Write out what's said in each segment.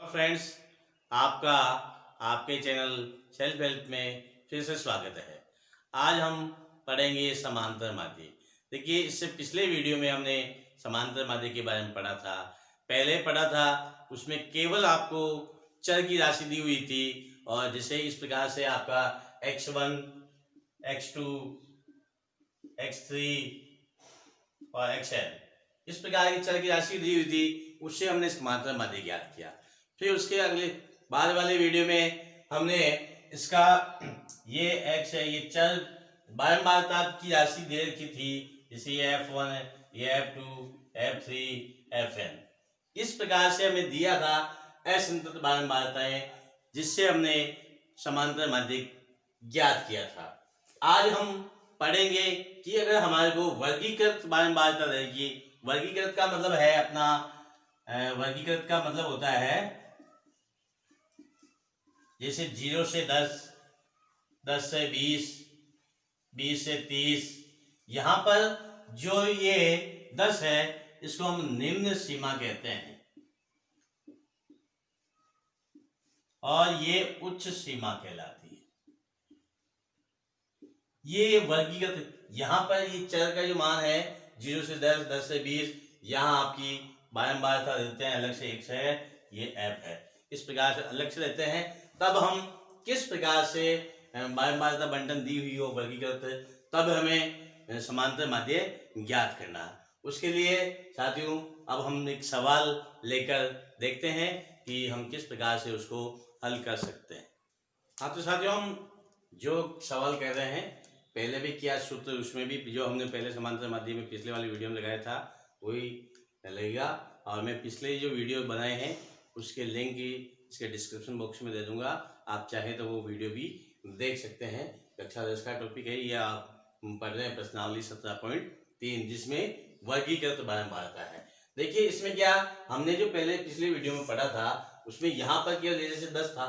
Friends, आपका आपके channel self help में फिर से स्वागत है। आज हम पढ़ेंगे समांतर माध्य। देखिए, इससे पिछले वीडियो में हमने समांतर माध्य के बारे में पढ़ा था। पहले पढ़ा था, उसमें केवल आपको चर की राशि दी हुई थी और जिसे इस प्रकार से आपका x1, x2, x3 और xn इस प्रकार की चर की राशि दी हुई थी, उससे हमने समांतर माध्य ज्ञात किया। फिर उसके अगले बाद वाले वीडियो में हमने इसका ये x है, ये चर बारंबारता की राशि दे रखी थी, जैसे ये f1 है, ये f2, f3, fn। इस प्रकार से हमें दिया था असंतत बारंबारताएं, जिससे हमने समांतर माध्य ज्ञात किया था। आज हम पढ़ेंगे कि अगर हमारे को वर्गीकृत बारंबारता रहेगी। वर्गीकृत का मतलब है अपना वर्गीकृत का मतलब होता है जैसे 0 से 10, 10 से 20, 20 से 30। यहाँ पर जो ये 10 है, इसको हम निम्न सीमा कहते हैं और ये उच्च सीमा कहलाती है। ये वर्गीकृत, यहाँ पर ये चर का जो मान है 0 से 10, 10 से 20, यहाँ आपकी बारंबारता देते हैं अलग से x है, ये f है। इस प्रकार से अलग से रहते हैं। तब हम किस प्रकार से बारंबारता बंटन दी हुई हो वर्गीकृत, तब हमें समांतर माध्य ज्ञात करना है। उसके लिए साथियों अब हम एक सवाल लेकर देखते हैं कि हम किस प्रकार से उसको हल कर सकते हैं। हाँ, तो साथियों हम जो सवाल कर रहे हैं, पहले भी किया सूत्र, उसमें भी जो हमने पहले समांतर माध्य में पिछले वाले वीडियो में लगाया था वही लगेगा। और मैं पिछले जो वीडियो बनाए हैं उसके लिंक इसके डिस्क्रिप्शन बॉक्स में दे दूंगा। आप चाहें तो वो वीडियो भी देख सकते हैं। कक्षा 10 का टॉपिक है, या आप पढ़ रहे हैं प्रश्नावली 17.3, जिसमें वर्गीकृत बारंबारता है। देखिए, इसमें क्या हमने जो पहले पिछले वीडियो में पढ़ा था, उसमें यहाँ पर केवल जैसे 10 था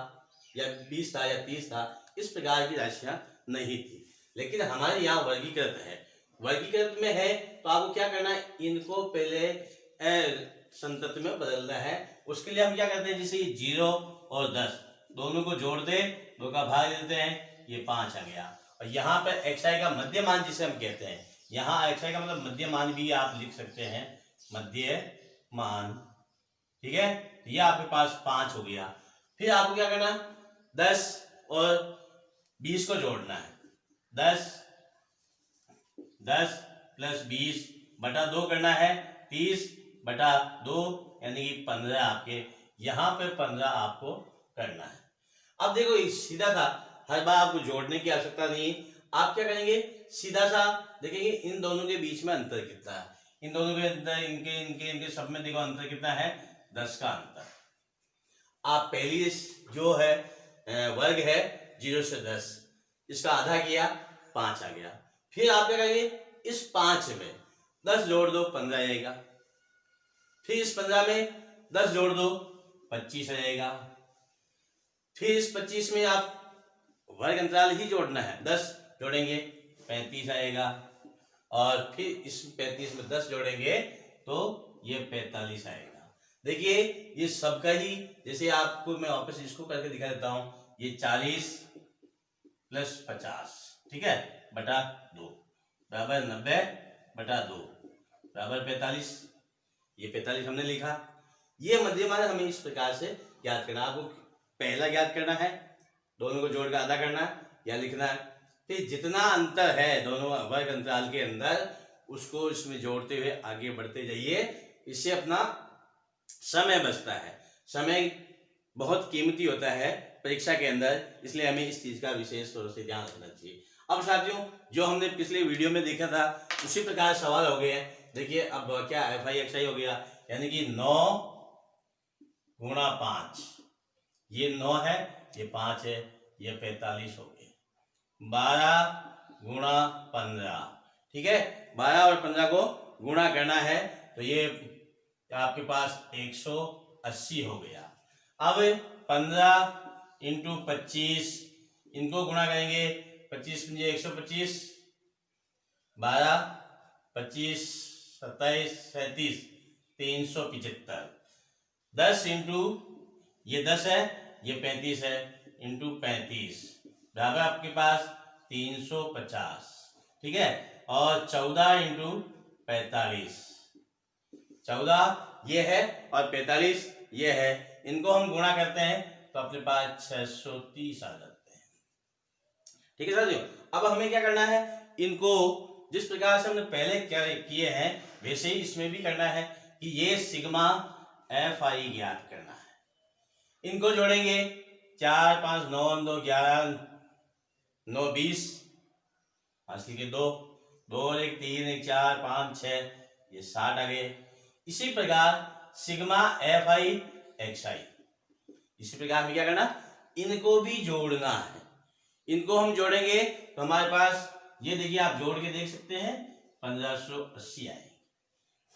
या 20 था या 30 था, इस प्रकार की राशियां नहीं थी। लेकिन हमारे यहाँ वर्गीकृत है। वर्गीकृत में है तो आपको क्या करना है, इनको पहले संतत में बदलना है। उसके लिए हम क्या करते हैं, जैसे ये 0 और 10 दोनों को जोड़ दे, 2 का भाग देते हैं, ये 5 आ गया। और यहाँ पर xi का मध्य मान जिसे हम कहते हैं, यहाँ xi का मतलब मध्य मान भी आप लिख सकते हैं, मध्य मान। ठीक है, ये आपके पास 5 हो गया। फिर आपको क्या करना, 10 और 20 को जोड़ना है। 10 प्लस 20 बटा 2 करना है, 30 बटा 2 यानी कि 15 आपके यहाँ पे 15 आपको करना है। अब देखो सीधा था, हर बार आपको जोड़ने की आवश्यकता नहीं। आप क्या करेंगे, सीधा सा देखेंगे इन दोनों के बीच में अंतर कितना है। इन दोनों के अंतर, इनके इनके इनके सब में देखो अंतर कितना है, 10 का अंतर। आप पहली जो है वर्ग है 0 से 10, इसका आधा किया, 5 आ गया। फिर आप क्या करेंगे, इस 5 में 10 जोड़ दो, 15 आएगा। फिर इस 15 में 10 जोड़ दो, 25 आ जाएगा। फिर इस 25 में आप वर्ग अंतराल ही जोड़ना है, 10 जोड़ेंगे 35 आएगा। और फिर इस 35 में 10 जोड़ेंगे तो ये 45 आएगा। देखिए, ये सबका ही, जैसे आपको मैं वापस इसको करके दिखा देता हूं, ये 40 प्लस 50, ठीक है, बटा 2 बराबर 90 बटा 2 बराबर 45। ये 45 हमने लिखा। ये मध्य मान हमें इस प्रकार से याद करना। आपको पहला याद करना है, दोनों को जोड़कर आधा करना है या लिखना है। फिर जितना अंतर है दोनों वर्ग अंतराल के अंदर, उसको इसमें जोड़ते हुए आगे बढ़ते जाइए। इससे अपना समय बचता है। समय बहुत कीमती होता है परीक्षा के अंदर, इसलिए हमें इस चीज का विशेष तौर से ध्यान रखना चाहिए। अब साथियों, जो हमने पिछले वीडियो में देखा था उसी प्रकार सवाल हो गए हैं। देखिए, अब क्या fi xi हो गया, यानी कि 9 गुणा 5, ये 9 है, ये 5 है, ये 45 हो गए। 12 गुणा 15, ठीक है, 12 और 15 को गुणा करना है तो ये आपके पास 180 हो गया। अब 15 इंटू 25, इनको गुणा करेंगे, 25 पंजे 125, 12 25 27 37 375। 10 इंटू ये 10 है, ये 35 है, इंटू 35 बराबर आपके पास 350, ठीक है। और 14 इंटू 45, 14 ये है और 45 ये है, इनको हम गुणा करते हैं तो अपने पास 630 आ जाते हैं, ठीक है साथियों। अब हमें क्या करना है, इनको जिस प्रकार से हमने पहले किए हैं वैसे ही इसमें भी करना है कि ये सिग्मा एफ आई ज्ञात करना है। इनको जोड़ेंगे 4 5 9 2 11 9 20, हासिल के 2 2 और 1 3 1 4 5 6, ये 60 आ गए। इसी प्रकार सिग्मा एफ आई एक्स आई, इसी प्रकार हमें क्या करना, इनको भी जोड़ना है। इनको हम जोड़ेंगे तो हमारे पास ये देखिए, आप जोड़ के देख सकते हैं 1580 आएगी,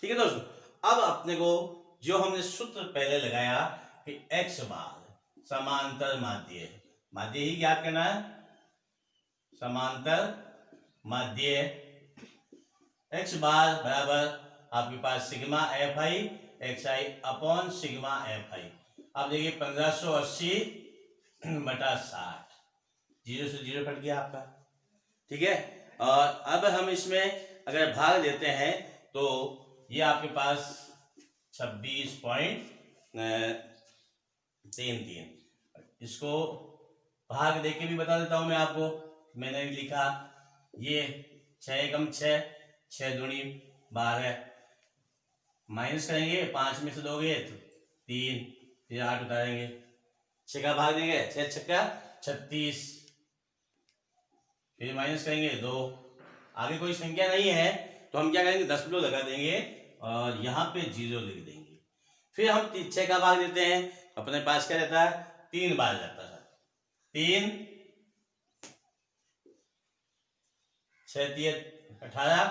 ठीक है दोस्तों। अब अपने को जो हमने सूत्र पहले लगाया कि x बार समांतर माध्य, माध्य ही ज्ञात करना है, समांतर माध्य x बार बराबर आपके पास sigma f i x i upon sigma f i. अब देखिए 1580 बटा 60, 0 से 0 कट गया आपका, ठीक है। और अब हम इसमें अगर भाग देते हैं तो ये आपके पास 26.33, इसको भाग दे के भी बता देता हूं मैं आपको। मैंने लिखा ये 6 एकम 6, 6 दूनी 12, माइनस करेंगे 5 में से दोगे तो 3, फिर 8 उतारेंगे, 6 का भाग देंगे 6 छक्का 36, फिर माइनस करेंगे 2, आगे कोई संख्या नहीं है तो हम क्या करेंगे, दशमलव लगा देंगे और यहाँ पे 0 लिख देंगे। फिर हम 6 का भाग देते हैं, अपने पास क्या रहता है, 3 बार जाता है, 3 6 3 18,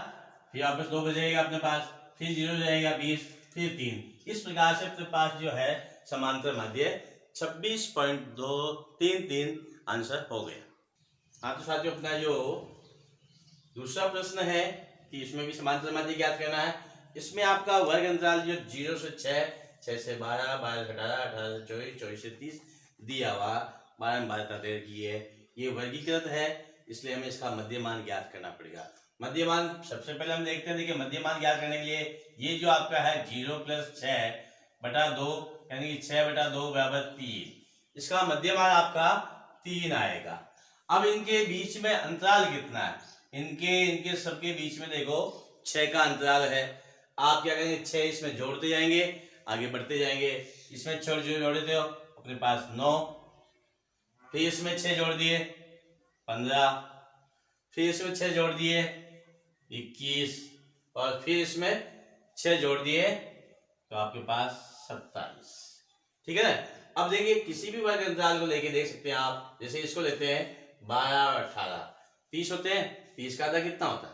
फिर वापस 2 बचेगा अपने पास, फिर 0 जाएगा 20, फिर 3। इस प्रकार से अपने पास जो है समांतर माध्य 26.233 आंसर हो गया। हाँ तो साथियों, अपना जो दूसरा प्रश्न है कि इसमें भी समांतर माध्य ज्ञात करना है। इसमें आपका वर्ग अंतराल जो 0 से 6, 6 से 12, 12 से 18, 18 से 24, 24 से 30 दिया हुआ, 12 में 12 13 की है, ये वर्गीकृत है, इसलिए हमें इसका मध्यमान ज्ञात करना पड़ेगा। मध्यमान सबसे पहले हम देखते हैं, देखिए मध्यमान ज्ञात करने के लिए ये जो आपका है 0 + 6 बटा 2 यानी 6 बटा 2 बराबर 3, इसका मध्यमान आपका 3 आएगा। अब इनके बीच में अंतराल कितना है, इनके सबके बीच में देखो 6 का अंतराल है। आप क्या करेंगे, 6 इसमें जोड़ते जाएंगे, आगे बढ़ते जाएंगे, इसमें जोड़ते हो अपने पास 9, फिर इसमें 6 जोड़ दिए 15, फिर इसमें 6 जोड़ दिए 21, और फिर इसमें 6 जोड़ दिए तो आपके पास 27, ठीक है ना। अब देखिए किसी भी वर्ग अंतराल को लेके देख सकते हैं आप, जैसे इसको लेते हैं 12 और 18, 30 होते हैं, 30 का आधा कितना होता है,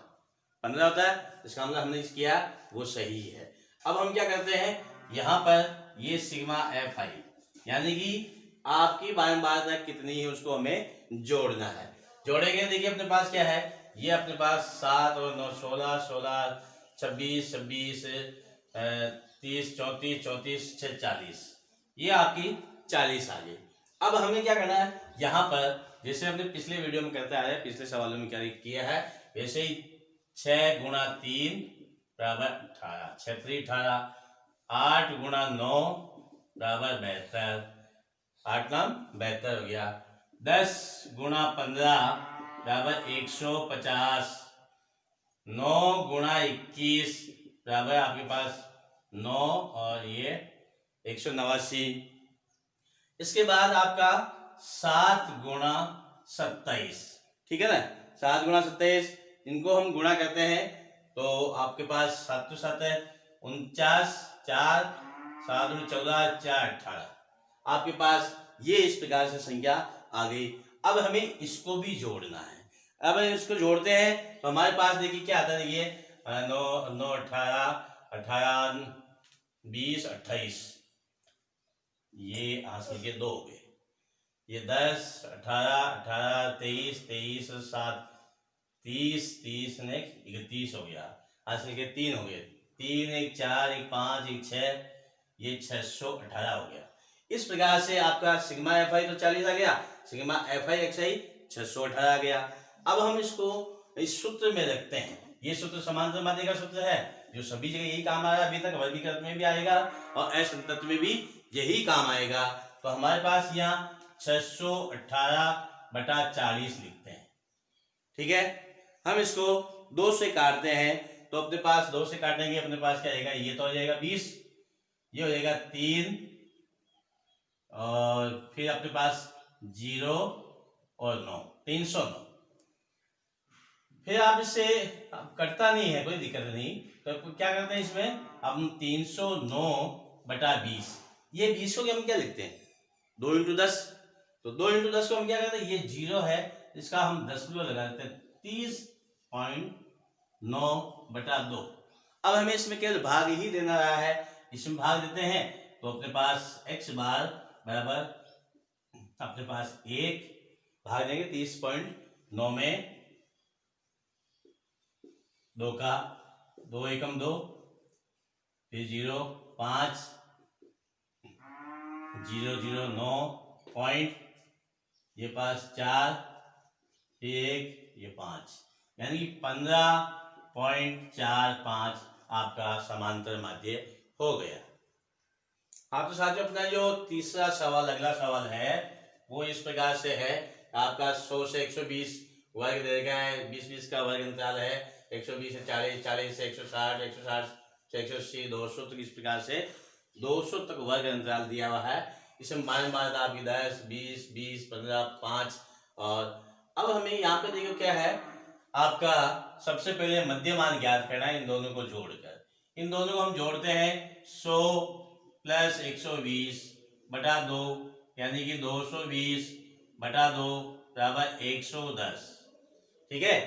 15 होता है, इसका मतलब हमने किया वो सही है। अब हम क्या करते हैं, यहाँ पर ये सिग्मा एफ आई यानी कि आपकी बारंबारता कितनी है उसको हमें जोड़ना है। जोड़ेंगे, देखिए अपने पास क्या है, ये अपने पास 7 और 9 16, 16 26, 26 30 34, 34 6 40, ये आपकी 40 आ गई। अब हमें क्या करना है, यहाँ पर जैसे हमने पिछले वीडियो में करते आ रहे हैं, पिछले सवालों में क्या किया है वैसे ही 6 गुणा 3 बराबर 18, 6 3 18, 8 गुणा 9 बराबर 72, 8 नाम 72 हो गया, 10 गुणा 15 बराबर 150, 9 गुणा 21 बराबर आपके पास 9 और ये 189। इसके बाद आपका 7 गुणा 27, ठीक है ना, 7 गुणा 27, इनको हम गुणा करते हैं तो आपके पास 7 तो 7 है, 49 4 7 14 4 18, आपके पास ये इस प्रकार से संख्या आ गई। अब हमें इसको भी जोड़ना है। अब इसको जोड़ते हैं तो हमारे पास देखिए क्या आता है, देखिए 9 9 18 18 20 28, ये हासिल के 2 हो गए, ये 10 18 18 23 23 7 30 30 ने 31 हो गया, हासिल के 3 हो गए, 3 1 4 1 5 1 6, ये 618 हो गया। इस प्रकार से आपका सिग्मा एफ आई तो 40 आ गया, सिग्मा एफ आई एक्स आई 618 आ गया। अब हम इसको इस सूत्र में रखते हैं। ये सूत्र समांतर माध्य का सूत्र है जो सभी जगह यही काम आया, अभी तक वर्गीकृत में भी आएगा और असंतत में भी यही काम आएगा। तो हमारे पास यहाँ 618/40 लिखते हैं। ठीक है, हम इसको 2 से काटते हैं तो अपने पास 2 से काटेंगे, अपने पास क्या आएगा, ये तो हो जाएगा 20, ये हो जाएगा 3 और फिर अपने पास 0 और 9, 309। फिर आप इससे कटता नहीं है, कोई दिक्कत नहीं, तो क्या करते हैं इसमें हम 309/20, ये 20 को हम क्या लिखते हैं 2 × 10, तो 2 × 10 को हम क्या करते हैं, ये 0 है इसका हम 10 लगा देते हैं, 30.9/2। अब हमें इसमें केवल भाग ही देना रहा है, इसमें भाग देते हैं तो अपने पास x बार बराबर अपने पास 1 भाग देंगे 30.9 में 2 का 2 एकम 2, फिर 0 5 0 0 9 पॉइंट, ये पास 4, फिर 1, ये 5, यानी 15.45 आपका समांतर माध्य हो गया। आप तो साथियों अपना जो तीसरा सवाल, अगला सवाल है वो इस प्रकार से है, आपका 100 से 120 वर्ग दे रखा है, 20-20 का वर्ग अंतराल है, 120 से 40, 40 से 160, 160 से 180, 200 तक, इस प्रकार से 200 तक वर्ग अंतराल दिया हुआ है। इसमें बार आपकी 10, 20, 20, 15, 5 और अब हमें यहाँ पे देखो क्या है, आपका सबसे पहले मध्यमान ज्ञात करना है इन दोनों को जोड़कर। इन दोनों को हम जोड़ते हैं 100 + 120/2 यानी कि 220/2 बराबर 110। ठीक है,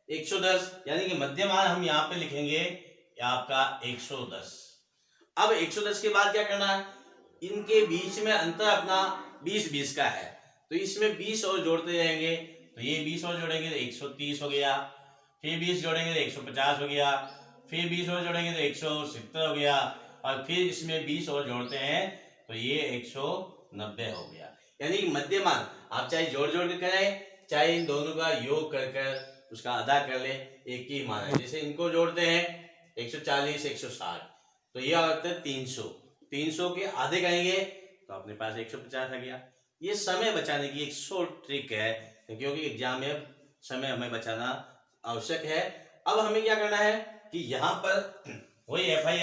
110 यानी कि मध्यमान हम यहाँ पे लिखेंगे आपका 110। अब 110 के बाद क्या करना है, इनके बीच में अंतर अपना 20-20 का है, तो इसमें 20 और जोड़ते जाएंगे, तो ये 20 और जोड़ेंगे तो 130 हो गया, फिर 20 जोड़ेंगे तो 150 हो गया, फिर 20 और जोड़ेंगे तो 170 हो गया, और फिर इसमें 20 और जोड़ते हैं तो ये 190 हो गया। यानी मध्यमान आप चाहे जोड़ जोड़ के करें, चाहे इन दोनों का योग कर कर उसका आधा कर ले, एक ही मान है। जैसे इनको जोड़ते हैं 140 160 तो ये आता है 300, 300 के आधे करेंगे तो अपने पास 150 आ गया। ये समय बचाने की एक शॉर्ट ट्रिक है, क्योंकि एग्जाम में समय हमें बचाना आवश्यक है। अब हमें क्या करना है कि यहाँ पर वही एफ आई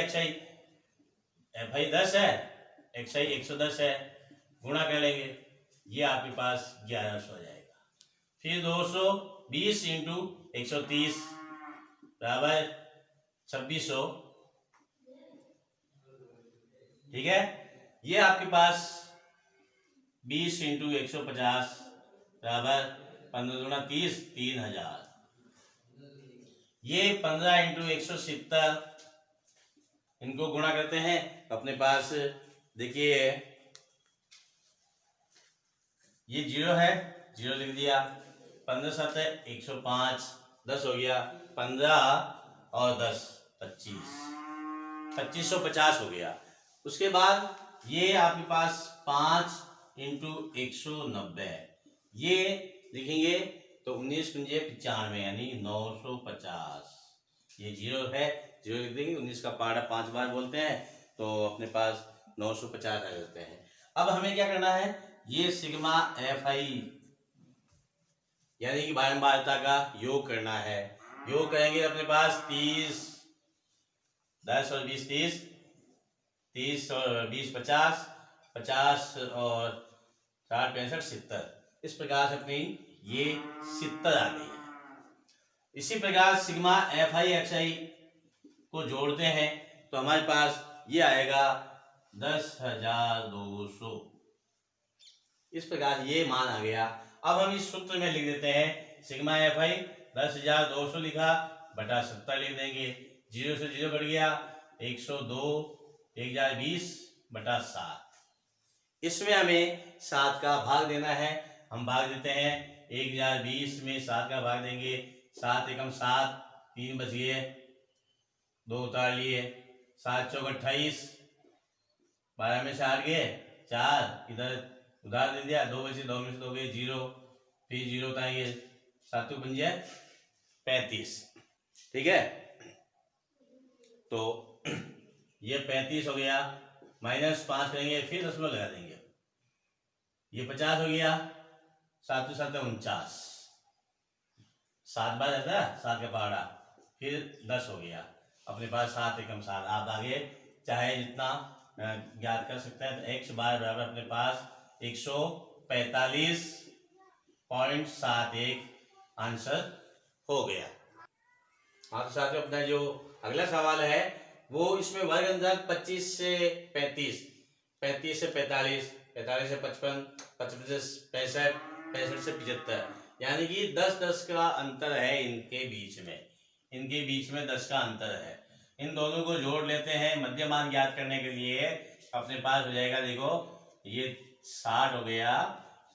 10 है, एक्स आई 110 है, गुणा कर लेंगे, ये आपके पास 1100 हो जाएगा। फिर 220 × 130 बराबर 2600। ठीक है, ये आपके पास 20 × 150 बराबर 15 × 30 3000। ये 15 × 170, इनको गुणा करते हैं तो अपने पास देखिए ये 0 है, 0 लिख दिया, 15 × 7 = 105, 10 हो गया, 15 और 10 25, 2550 हो गया। उसके बाद ये आपके पास 5 × 190 है, ये लिखेंगे तो 19 × 95 यानी 950। ये 0 है, 0 लिख देंगे, 19 का पार्ट 5 बार बोलते हैं तो अपने पास 950 आ जाते हैं। अब हमें क्या करना है, ये सिग्मा एफ आई यानी कि बारंबारता का योग करना है। योग करेंगे अपने पास 30 10 और 20 30, 30 और 20 50, 50 और 60 65 70, इस प्रकार से अपनी ये 70 आ गई है। इसी प्रकार सिग्मा एफ आई एक्स आई को जोड़ते हैं तो हमारे पास ये आएगा 10,200। इस प्रकार ये मान आ गया। अब हम इस सूत्र में लिख देते हैं सिग्मा एफ आई 10,200 लिखा बटा 70 लिख देंगे, 0 से 0 कट गया, 102 1020/7। इसमें हमें 7 का भाग देना है, हम भाग देते हैं 1020 में 7 का भाग देंगे, 7 एकम 7, 3 बच गए, 2 उतार लिए, 7 चौक 28, 12 में से 8 गए, 4, इधर उधार दे दिया, 2 बचे, 2 में से 2 गए 0, फिर 0 उठाएंगे, 7 पंजे 35, ठीक है। तो ये 35 हो गया, -5 करेंगे, फिर 10 लगा देंगे, ये 50 हो गया, 7 7 49, 7 बार जाता है 7 का पहाड़ा, फिर 10 हो गया, अपने पास 7 एकम 7। आप आगे चाहे जितना ज्ञात कर सकते हैं। तो x बार बराबर अपने पास 145.71 आंसर हो गया। हाँ तो साथियों, अपना जो अगला सवाल है वो इसमें वर्ग अंतराल 25 से 35, 35 से 45, 45 से 55, 55 से 65, 65 से 75, यानी कि 10-10 का अंतर है इनके बीच में, इनके बीच में 10 का अंतर है। इन दोनों को जोड़ लेते हैं मध्य मान ज्ञात करने के लिए। अपने पास हो जाएगा, देखो ये 60 हो गया,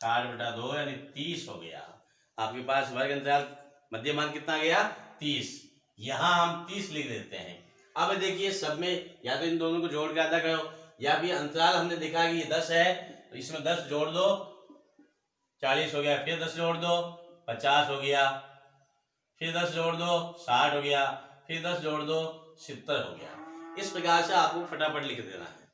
60/2 यानी 30 हो गया। आपके पास वर्ग अंतराल मध्य मान कितना गया, 30। यहाँ हम 30 लिख देते हैं। अब देखिए सब में या तो इन दोनों को जोड़ के आधा करो, या भी अंतराल हमने देखा कि ये 10 है तो इसमें 10 जोड़ दो, 40 हो गया, फिर 10 जोड़ दो, 50 हो गया, फिर 10 जोड़ दो, 60 हो गया, फिर 10 जोड़ दो, 70 हो गया। इस प्रकार से आपको फटाफट लिख देना है,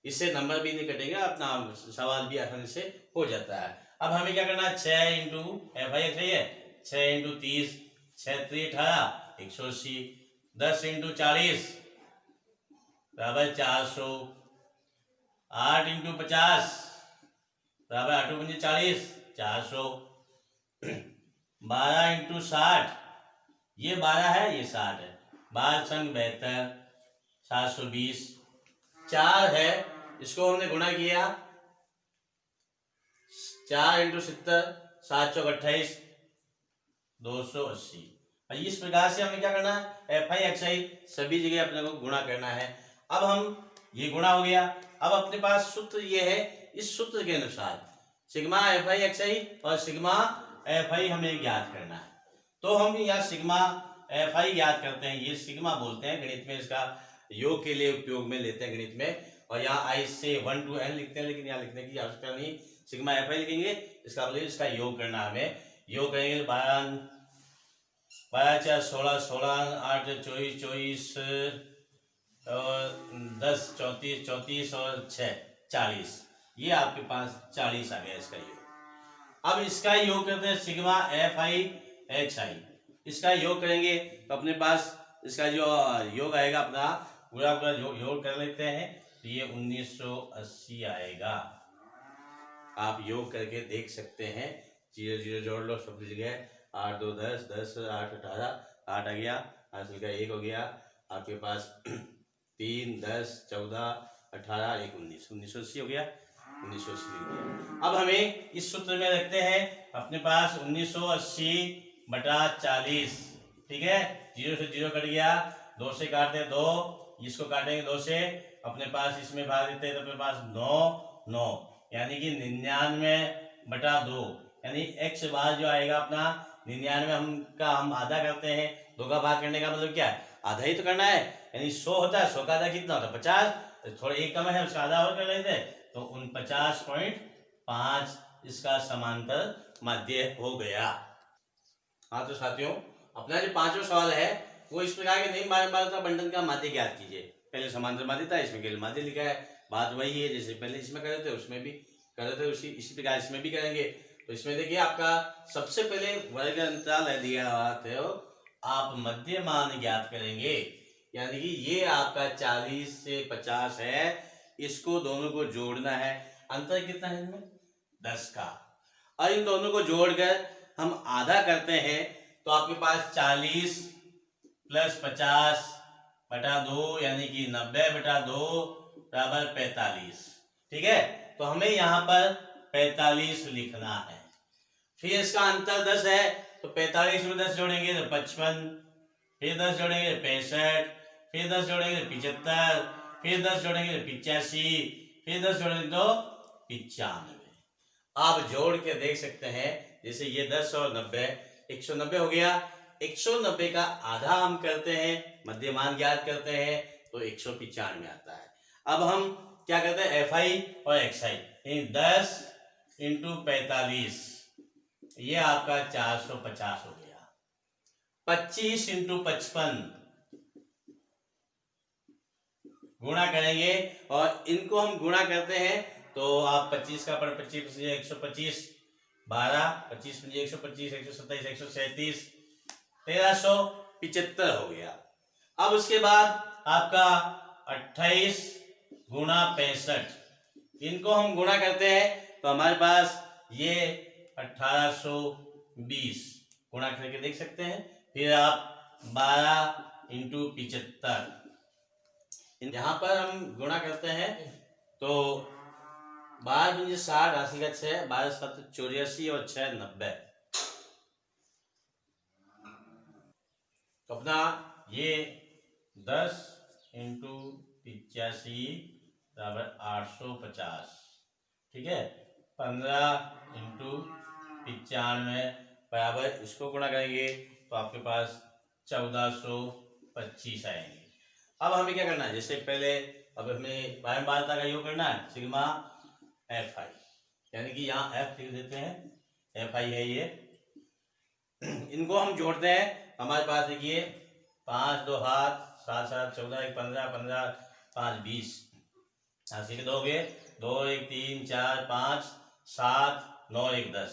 इससे नंबर भी नहीं कटेंगे, अपना सवाल भी आसानी से हो जाता है। अब हमें क्या करना है, 6 इंटू FI सही है, 6 इंटू 30, 6 3 18, 180, 10 इंटू 40 बराबर 400, 8 इंटू 50 बराबर 8 पंजे 40, 400, 12 इंटू 60, ये 12 है, ये 60 है, 12 संग 72, 720, 4 है, इसको हमने गुणा किया, 4 इंटू 70, 7 चौक 28, 280। इस प्रकार से हमें क्या करना है, FI XI सभी जगह अपने को गुणा करना है। अब हम ये गुणा हो गया, अब अपने पास सूत्र ये है, इस सूत्र के अनुसार सिग्मा FI XI और सिग्मा FI हमें ज्ञात करना है। तो हम यहाँ सिग्मा FI ज्ञात करते हैं, ये सिग्मा बोलते हैं गणित में, इसका योग के लिए उपयोग में लेते हैं गणित में, और यहाँ I से 1 to n लिखते हैं, लेकिन यहाँ लिखने की आवश्यकता नहीं, सिग्मा FI लिखेंगे, इसका मतलब इसका योग करना हमें। योग करेंगे 12 4 16, 16 8 24 24 और 10 34 34 और 6 40, ये आपके पास 40 आ गया इसका योग। अब इसका योग करते हैं सिग्मा FI XI, इसका योग करेंगे तो अपने पास इसका जो योग आएगा अपना पूरा पूरा योग कर लेते हैं, तो ये 1980 आएगा। आप योग करके देख सकते हैं, 0 0 जोड़ लो सब जगह, 8 2 10, 10 8 18, 8 आ गया, हासिल का 1 हो गया, आपके पास 3 10 14 18 1 19, 1980 हो गया, 1980 लिख दिया। अब हमें इस सूत्र में रखते हैं, अपने पास 1980/40, ठीक है, 0 से 0 कट गया, 2 से काटते 2, इसको काटेंगे 2 से, अपने पास इसमें भाग देते हैं तो अपने पास 9 9, यानी कि 99/2, यानी x बार जो आएगा अपना 99 हम आधा करते हैं, 2 का भाग करने का मतलब क्या है, आधा ही तो करना है, यानी 100 होता है, 100 का आधा कितना होता है 50, तो थोड़ा एक कम है, उसका आधा और कर लेते हैं, तो 49.5 इसका समांतर माध्य हो गया। हाँ तो साथियों, अपना जो 5वां सवाल है वो इस प्रकार के नहीं, बार बार बंटन का माध्य ज्ञात कीजिए। पहले समांतर माध्य था, इसमें केवल माध्य लिखा है, बात वही है जैसे पहले इसमें कर रहे थे उसमें भी कर रहे थे, इसी प्रकार इसमें भी करेंगे। तो इसमें देखिए आपका सबसे पहले वर्ग अंतराल है दिया हुआ, तो आप मध्य मान ज्ञात करेंगे, यानी कि ये आपका 40 से 50 है, इसको दोनों को जोड़ना है, अंतर कितना है इनमें 10 का, और इन दोनों को जोड़कर हम आधा करते हैं, तो आपके पास 40 + 50/2 यानी कि 90/2 बराबर 45, ठीक है। तो हमें यहाँ पर 45 लिखना है। फिर इसका अंतर 10 है, तो 45 में 10 जोड़ेंगे तो 55, फिर 10 जोड़ेंगे 65, फिर 10 जोड़ेंगे 75, फिर 10 जोड़ेंगे 85, फिर 10 जोड़ेंगे तो 95। आप जोड़ के देख सकते हैं, जैसे ये 10 और 90 190 हो गया, 190 का आधा हम करते हैं, मध्यमान ज्ञात करते हैं, तो 195 आता है। अब हम क्या करते हैं एफ आई और एक्स आई, 10 इंटू 45, ये आपका 450 हो गया। 25 इंटू 55 गुणा करेंगे और इनको हम गुणा करते हैं तो आप 25 का पर 25 125, 12 25 125, 127 137, 1375 हो गया। अब उसके बाद आपका 28 गुणा 65, इनको हम गुणा करते हैं तो हमारे पास ये 1820 गुणा करके देख सकते हैं। फिर आप 12 इंटू 75, यहाँ पर हम गुणा करते हैं तो 12 दूनी 60, राशि का 6, 12 7 84 और 6 90। तो अपना ये 10 इंटू 85 बराबर 850, ठीक है। 15 इंटू 95 बराबर, इसको गुणा करेंगे तो आपके पास 1425 आएंगे। अब हमें क्या करना है, जैसे पहले अब हमें बारंबारता का योग करना है, सिग्मा एफ आई, यानी कि यहाँ एफ लिख देते हैं, एफ आई है ये। इनको हम जोड़ते हैं, हमारे पास देखिए 5 2 हाथ 7 7 14 1 15 15 5 20, ऐसे के दोगे 2 1 3 4 5 7 9 1 10,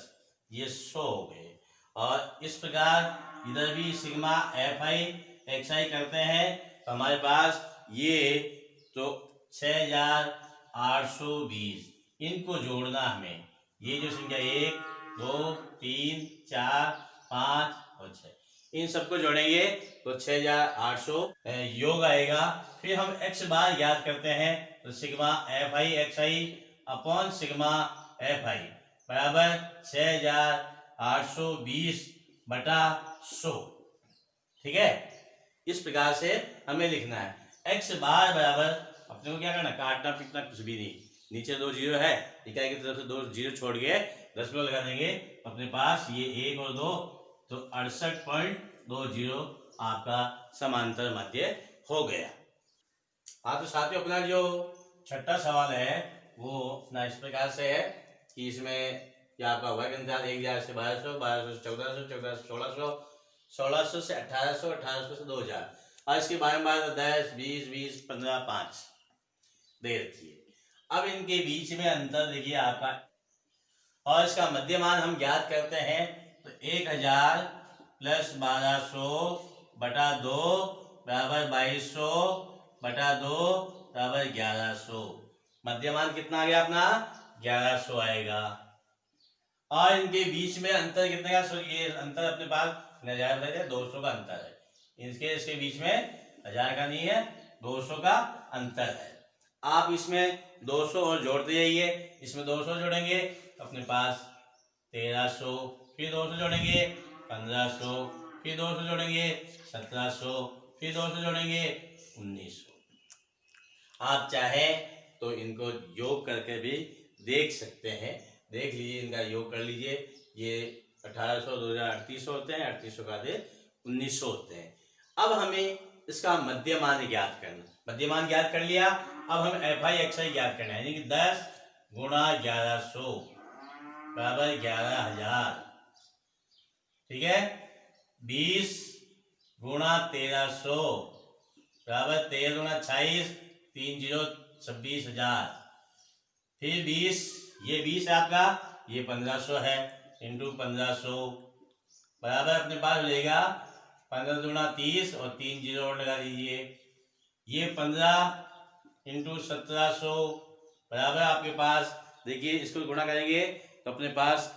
ये 100 हो गए। और इस प्रकार इधर भी सिग्मा एफ आई एक्स आई करते हैं तो हमारे पास ये तो 6820, इनको जोड़ना हमें, ये जो संख्या 1 2 3 4 5 और 6, इन सबको जोड़ेंगे तो 6800 योग आएगा। फिर हम x बार याद करते हैं तो sigma f i x i upon sigma f आई बराबर 6820 बटा 100, ठीक है। इस प्रकार से हमें लिखना है। x बार बराबर, अपने को क्या करना, काटना पीटना कुछ भी नहीं, नीचे 2 जीरो है, इकाई की तरफ से 2 जीरो छोड़ के दशमलव लगा देंगे, अपने पास ये 1 और 2 तो 68.20 आपका समांतर मध्य हो गया। हाँ तो साथियों, अपना जो छठा सवाल है वो अपना इस प्रकार से है कि इसमें क्या आपका वर्ग अंतराल 1000 से 1200, 1200 से 1400, 1400 से 1600, 1600 से 1800, 1800 से 2000, और इसके बारंबार 10 20 20 15 5 दे रखी है। अब इनके बीच में अंतर देखिए आपका, और इसका मध्यमान हम ज्ञात करते हैं तो 1000 प्लस 1200 बटा 2 बराबर 2200 बटा 2 बराबर 1100। मध्यमान कितना आ गया अपना, 1100 आएगा। और इनके बीच में अंतर कितने का, ये अंतर अपने पास 200 का अंतर है, इसके बीच में 1000 का नहीं है, 200 का अंतर है। आप इसमें 200 और जोड़ते जाइए, इसमें 200 जोड़ेंगे अपने पास 1300, फिर 200 जोड़ेंगे 1500, फिर 200 जोड़ेंगे 1700, फिर 200 जोड़ेंगे 1900। आप चाहे तो इनको योग करके भी देख सकते हैं, देख लीजिए, इनका योग कर लीजिए। ये 1800 2038 होते हैं, 3800 का 1900 होते हैं। अब हमें इसका मध्यमान ज्ञात करना, मध्यमान ज्ञात कर लिया। अब हम एफ आई एक्स आई ज्ञात करना है, यानी कि 10 गुणा 1100 बराबर 11000, ठीक है। 20 गुणा 1300 बराबर 13 गुणा 26 26,000। फिर 20, ये 20 है आपका, ये 1500 है, इंटू 1500 बराबर अपने पास मिलेगा 15 गुणा 30 और 3 जीरो और लगा दीजिए, ये 15 इंटू 1700 बराबर आपके पास, देखिए इसको गुणा करेंगे तो अपने पास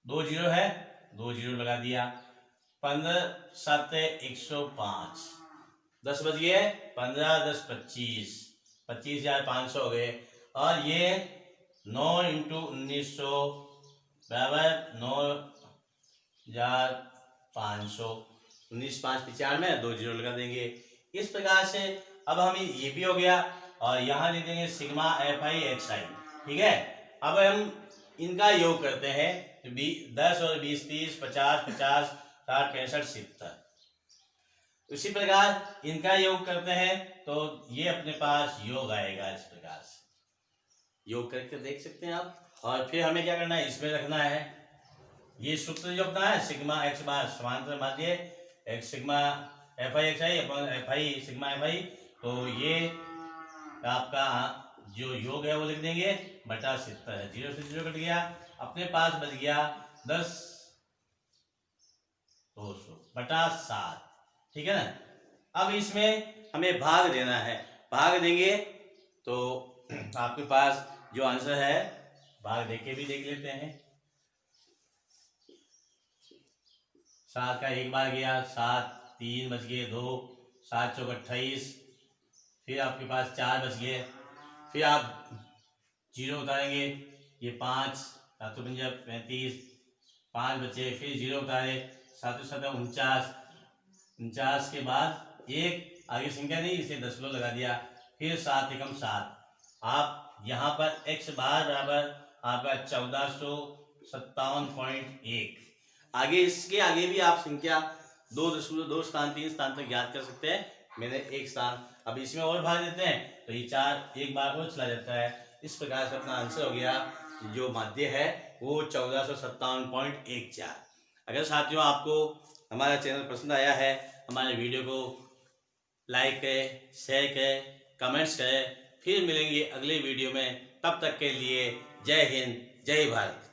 2 जीरो है, 2 जीरो लगा दिया, 15 7 105, 10 बज गए, 15 10 25, 25,500 हो गए। और ये 9 इंटू 1900 बराबर 9,500, 19 5 95, 2 जीरो लगा देंगे। इस प्रकार से अब हमें ये भी हो गया, और यहाँ दे देंगे सिग्मा एफ आई एक्स आई, ठीक है। अब हम इनका योग करते हैं, 10 और 20 30 50 50 60 65 70। उसी प्रकार इनका योग करते हैं तो ये अपने पास योग आएगा। इस प्रकार से योग करके देख सकते हैं आप। और फिर हमें क्या करना है, इसमें रखना है ये सूत्र जो अपना है सिग्मा एक्स बार समांतर माध्य x sigma f i x I upon F I sigma f आई। तो ये आपका जो योग है वो लिख देंगे बटा 70 है। 0 से 0 कट गया, अपने पास बच गया 10 200 बटा 7। ठीक है ना। अब इसमें हमें भाग देना है, भाग देंगे तो आपके पास जो आंसर है भाग देके भी देख लेते हैं। 7 का एक बार गया, 7 3 बच गए 2, 7 चौक 28, फिर आपके पास 4 बच गए, फिर आप 0 उतारेंगे, ये 5 7 पंजा 35, 5 बचे, फिर 0 उतारे 7 7 49, 49 के बाद एक आगे संख्या नहीं इसे दशमलव लगा दिया, फिर 7 एकम 7। आप यहाँ पर x बार बराबर आपका 1457.1। आगे इसके आगे भी आप संख्या 2.2 स्थान 3 स्थान तक ज्ञात कर सकते हैं। मैंने एक स्थान अब इसमें और भाग देते हैं तो ये 4 एक बार और चला जाता है। इस प्रकार से अपना आंसर हो गया जो माध्य है वो 1457.14। अगर साथियों आपको हमारा चैनल पसंद आया है, हमारे वीडियो को लाइक करें, शेयर करें, कमेंट्स करें। फिर मिलेंगे अगले वीडियो में, तब तक के लिए जय हिंद जय भारत।